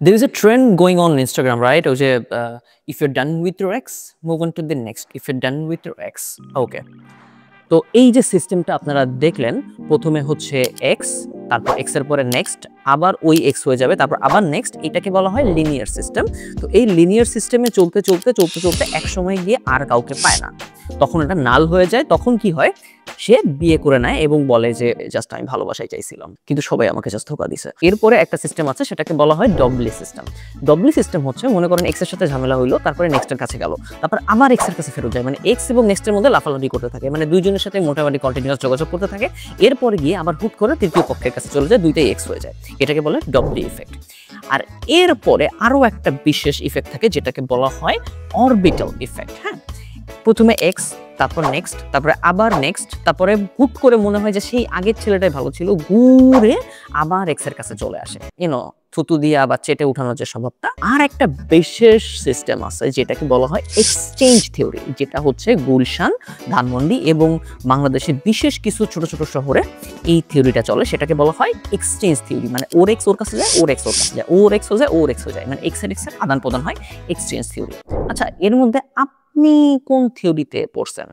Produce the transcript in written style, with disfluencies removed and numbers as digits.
There is a trend going on Instagram, right? ওই যে if you're done with your ex, move on to the next. If you're done with your ex, okay. তো এই যে সিস্টেমটা আপনারা দেখলেন, প্রথমে হচ্ছে এক্স, তারপর এক্স এর পরে নেক্সট, আবার ওই এক্স হয়ে যাবে, তারপর আবার নেক্সট, এটাকে বলা হয় লিনিয়ার সিস্টেম। তো এই লিনিয়ার সিস্টেমে চলতে চলতে চলতে চলতে এক সময় গিয়ে আর কাউকে পায় না, তখন এটা নাল হয়ে যায়। তখন কি হয়, সে বিয়ে করে নেয় এবং বলে যে জাস্ট আমি ভালোবাসাই চাইছিলাম, কিন্তু সবাই আমাকে জাস্ট ধোঁকা দিছে। এরপরে একটা সিস্টেম আছে, সেটাকে বলা হয় ডবলি সিস্টেম। ডবলি সিস্টেম হচ্ছে, মনে করেন এক্স এর সাথে ঝামেলা হইলো, তারপরে নেক্সটের কাছে গেল, তারপর আবার এক্স এর কাছে ফেরত যায়, মানে এক্স এবং নেক্সটের মধ্যে লাফালাফি করতে থাকে, মানে দুইজনের সাথে মোটামুটি কন্টিনিউয়াস যোগাযোগ করতে থাকে। এরপরে গিয়ে আবার হুট করে তৃতীয় পক্ষের কাছে চলে যায়, দুইটাই এক্স হয়ে যায়। এটাকে বলে ডবলি ইফেক্ট। আর এরপরে আরো একটা বিশেষ ইফেক্ট থাকে, যেটাকে বলা হয় অরবিটাল ইফেক্ট। হ্যাঁ, প্রথমে এক্স, তারপর নেক্সট, তারপরে আবার নেক্সট, তারপরে হুট করে মনে হয় যে সেই আগের ছেলেটাই ভালো ছিল, ঘুরে আবার এক্স এর কাছে চলে আসে, থুতু দিয়ে আবার চেটে উঠানোর যে স্বভাবটা। আর একটা বিশেষ সিস্টেম আছে, যেটাকে বলা হয় এক্সচেঞ্জ থিওরি, যেটা হচ্ছে গুলশান, ধানমন্ডি এবং বাংলাদেশের বিশেষ কিছু ছোট ছোট শহরে এই থিওরিটা চলে। সেটাকে বলা হয় এক্সচেঞ্জ থিওরি, মানে ওর এক্স ওর কাছে যায়, ওর এক্স ওর কাছে যায়, ওর এক্স হয়ে যায়, ওর এক্স হয়ে যায়, মানে এক্স এর আদান প্রদান হয়, এক্সচেঞ্জ থিওরি। আচ্ছা, এর মধ্যে আপনি কোন থিওরিতে পড়ছেন?